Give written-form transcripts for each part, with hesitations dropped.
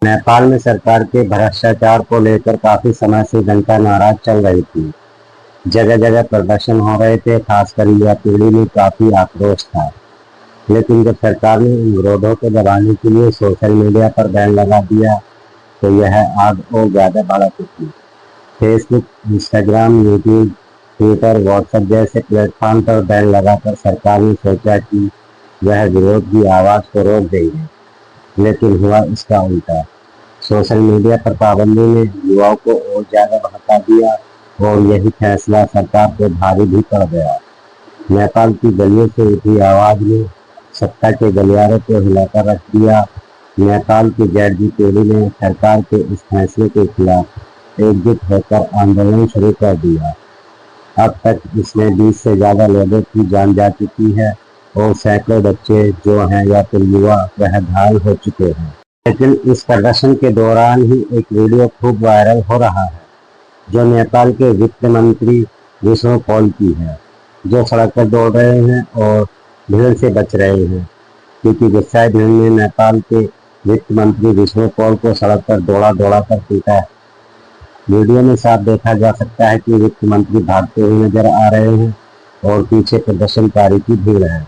नेपाल में सरकार के भ्रष्टाचार को लेकर काफी समय से जनता नाराज चल रही थी। जगह जगह प्रदर्शन हो रहे थे, खासकर युवा पीढ़ी में काफी आक्रोश था। लेकिन जब सरकार ने इन विरोधों को दबाने के लिए सोशल मीडिया पर बैन लगा दिया, तो यह आग और ज्यादा भड़क उठी। Facebook, Instagram, YouTube, Twitter, WhatsApp जैसे प्लेटफॉर्म पर बैन लगाकर सरकार ने सोचा कि वह विरोध की आवाज को रोक देंगे, लेकिन हुआ इसका उल्टा। सोशल मीडिया पर पाबंदी ने युवाओं को और ज्यादा भड़का दिया और यही फैसला सरकार को भारी भी पड़ गया। नेपाल की गलियों से उठी आवाज ने सत्ता के गलियारों को हिलाकर रख दिया। नेपाल की जेड पीढ़ी ने सरकार के इस फैसले के खिलाफ एकजुट होकर आंदोलन शुरू कर दिया। अब तक इसमें 20 से ज्यादा लोगों की जान जा चुकी है और सैकड़ों बच्चे जो हैं या फिर युवा वह घायल हो चुके हैं। लेकिन इस प्रदर्शन के दौरान ही एक वीडियो खूब वायरल हो रहा है, जो नेपाल के वित्त मंत्री विष्णु पॉल की है, जो सड़क पर दौड़ रहे हैं और भीड़ से बच रहे हैं, क्योंकि गुस्साए भीड़ ने नेपाल के वित्त मंत्री विष्णु पॉल को सड़क पर दौड़ा दौड़ा कर पीटा है। वीडियो में साफ देखा जा सकता है कि वित्त मंत्री भागते हुए नजर आ रहे हैं और पीछे प्रदर्शनकारी की भीड़ है।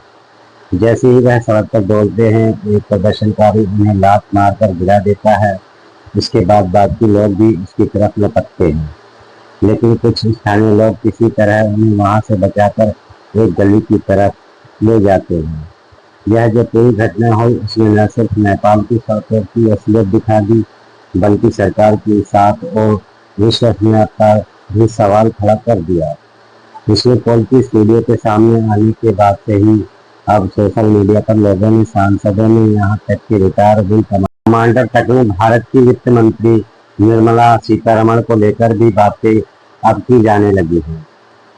जैसे ही वह सड़क पर दौड़ते हैं, एक प्रदर्शनकारी उन्हें लात मारकर गिरा देता है। इसके बाद बाकी लोग भी उसकी तरफ लपकते हैं, लेकिन कुछ स्थानीय लोग किसी तरह उन्हें वहां से बचाकर एक गली की तरफ ले जाते हैं। यह जो पूरी घटना हुई, उसने न सिर्फ नेपाल की सड़कों की असलियत दिखा दी, बल्कि सरकार की साख और विश्वसनीयता भी सवाल खड़ा कर दिया। विष्णु पॉल की स्टूडियो के सामने आने के बाद से ही अब सोशल मीडिया पर लोगों ने, सांसदों ने, यहाँ तक कि रिटायर्ड विंग कमांडर तक ने भारत की वित्त मंत्री निर्मला सीतारमण को लेकर भी बातें अब की जाने लगी हैं।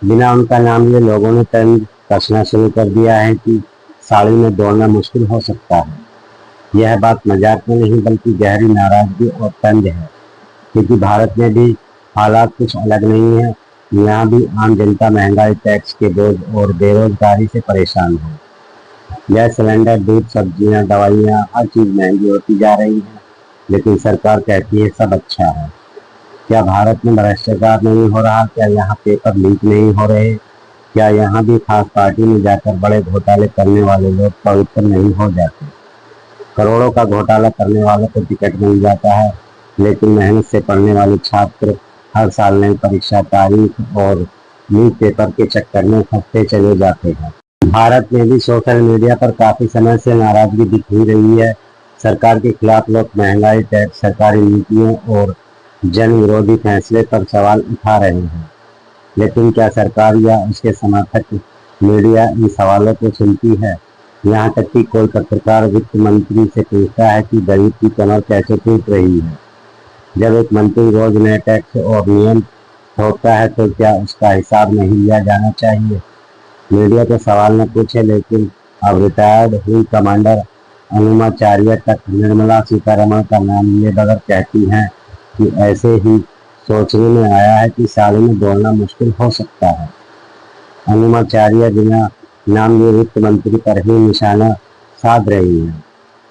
बिना उनका नाम लिए लोगों ने तंज कसना शुरू कर दिया है कि साड़ी में दौड़ना मुश्किल हो सकता है। यह बात मजाक में नहीं बल्कि गहरी नाराजगी और तंज है, क्योंकि भारत में भी हालात कुछ अलग नहीं है। यहाँ भी आम जनता महंगाई, टैक्स के बोझ और बेरोजगारी से परेशान है। गैस सिलेंडर, दूध, सब्जियां, दवाइयां, हर चीज महंगी होती जा रही है, लेकिन सरकार कहती है सब अच्छा है। क्या भारत में भ्रष्टाचार नहीं हो रहा? क्या यहाँ पेपर लीक नहीं हो रहे? क्या यहाँ भी खास पार्टी में जाकर बड़े घोटाले करने वाले लोग पवित्र नहीं हो जाते? करोड़ों का घोटाला करने वालों को टिकट मिल जाता है, लेकिन मेहनत से पढ़ने वाले छात्र हर साल नई परीक्षा तारीख और लीक पेपर के चक्कर में फंसते चले जाते हैं। भारत में भी सोशल मीडिया पर काफी समय से नाराजगी दिख ही रही है। सरकार के खिलाफ लोग महंगाई, टैक्स, सरकारी नीतियों और जन विरोधी फैसले पर सवाल उठा रहे हैं। लेकिन क्या सरकार या उसके समर्थक मीडिया इन सवालों को सुनती है? यहाँ तक कि कोई पत्रकार वित्त मंत्री से पूछता है कि गरीब की कमर कैसे टूट रही है। जब एक मंत्री रोज नए टैक्स और नियम थोपता है, तो क्या उसका हिसाब नहीं लिया जाना चाहिए? मीडिया तो सवाल न पूछे, लेकिन अब रिटायर्ड हुई कमांडर अनुमाचार्य तक निर्मला सीतारमण का नाम लिए बगैर कहती हैं कि ऐसे ही सोचने में आया है कि साड़ी में दौड़ना मुश्किल हो सकता है। अनुमाचार्य बिना नाम लिए वित्त मंत्री पर ही निशाना साध रही है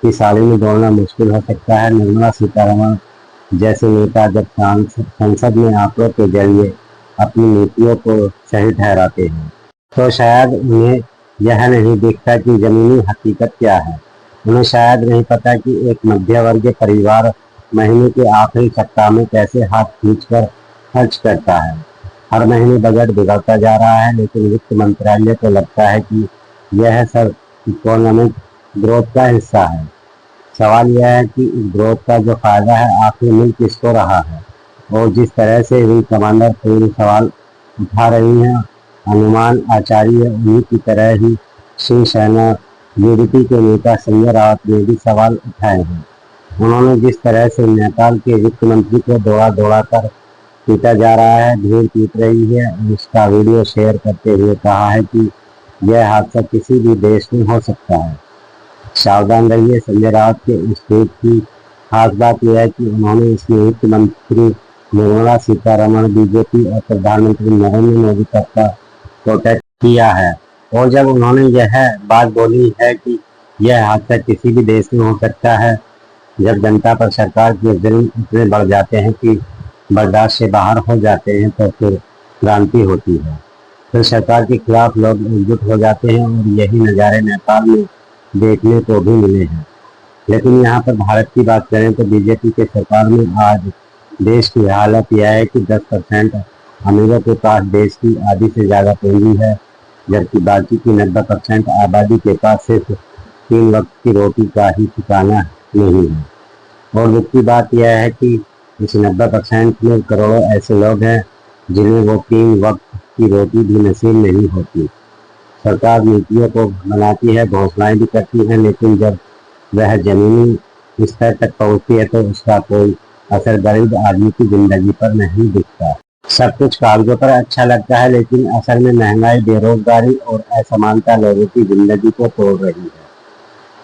कि साड़ी में दौड़ना मुश्किल हो सकता है। निर्मला सीतारमण जैसे नेता जब संसद में आंकड़ों के जरिए अपनी नीतियों को सही ठहराते हैं, तो शायद उन्हें यह नहीं दिखता कि जमीनी हकीकत क्या है। उन्हें शायद नहीं पता कि एक मध्य वर्गीय परिवार महीने के आखिरी सप्ताह में कैसे हाथ खींचकर खर्च करता है। हर महीने बजट बिगड़ता जा रहा है, लेकिन वित्त मंत्रालय को लगता है कि यह सब इकोनॉमिक ग्रोथ का हिस्सा है। सवाल यह है कि इस ग्रोथ का जो फायदा है, आखिर मिल किसको रहा है? और जिस तरह से वी कमांडर पूरी सवाल उठा रही हैं, हनुमान आचार्य उन्हीं की तरह ही शिवसेना यूडीपी के नेता संजय राउत ने भी सवाल उठाए हैं। उन्होंने जिस तरह से नेपाल के वित्त मंत्री को दौड़ा दौड़ा कर पीटा जा रहा है, भीड़ पीट रही है, उसका वीडियो शेयर करते हुए कहा है कि यह हादसा किसी भी देश में हो सकता है। सावधान रहिए। संजय राउत के इस ट्वीट की खास बात यह है कि उन्होंने इसमें वित्त मंत्री निर्मला सीतारमण, बीजेपी और प्रधानमंत्री नरेंद्र मोदी तक का प्रोटेक्ट किया है। और जब उन्होंने यह बात बोली है कि यह हादसा किसी भी देश में हो सकता है, जब जनता पर सरकार के जुल्म इतने बढ़ जाते हैं कि बर्दाश्त से बाहर हो जाते हैं तो फिर क्रांति होती है। फिर सरकार के खिलाफ लोग एकजुट हो जाते हैं और यही नज़ारे नेपाल में देखने को भी मिले हैं। लेकिन यहाँ पर भारत की बात करें तो बीजेपी के सरकार में आज देश की हालत यह है कि 10% अमीरों के पास देश की आधी से ज़्यादा पूंजी है, जबकि बाकी की 90% आबादी के पास सिर्फ 3 वक्त की रोटी का ही ठिकाना नहीं है। और दुख की बात यह है कि इस 90% में करोड़ों ऐसे लोग हैं जिन्हें वो 3 वक्त की रोटी भी नसीब नहीं होती। सरकार नीतियों को बनाती है, घोषणाएं भी करती है, लेकिन जब वह जमीनी स्तर तक पहुंचती है तो उसका कोई असर गरीब आदमी की जिंदगी पर नहीं दिखता। सब कुछ कागजों पर अच्छा लगता है, लेकिन असल में महंगाई, बेरोजगारी और असमानता लोगों की जिंदगी को तोड़ रही है।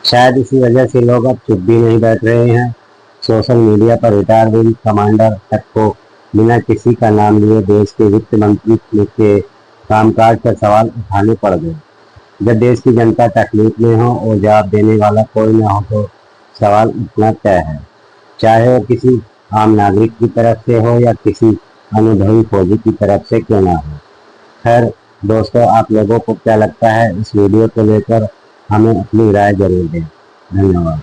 शायद इसी वजह से लोग अब चुप भी नहीं बैठ रहे हैं। सोशल मीडिया पर रिटायर्ड विंग कमांडर तक को बिना किसी का नाम लिए देश के वित्त मंत्री के कामकाज पर सवाल उठाने पड़ गए। जब देश की जनता तकलीफ में हो और जवाब देने वाला कोई न हो तो सवाल उठना तय है, चाहे वो किसी आम नागरिक की तरफ से हो या किसी अनुभवी फौजी की तरफ से क्यों ना हो। खैर दोस्तों, आप लोगों को क्या लगता है इस वीडियो को लेकर? हमें अपनी राय जरूर दें। धन्यवाद।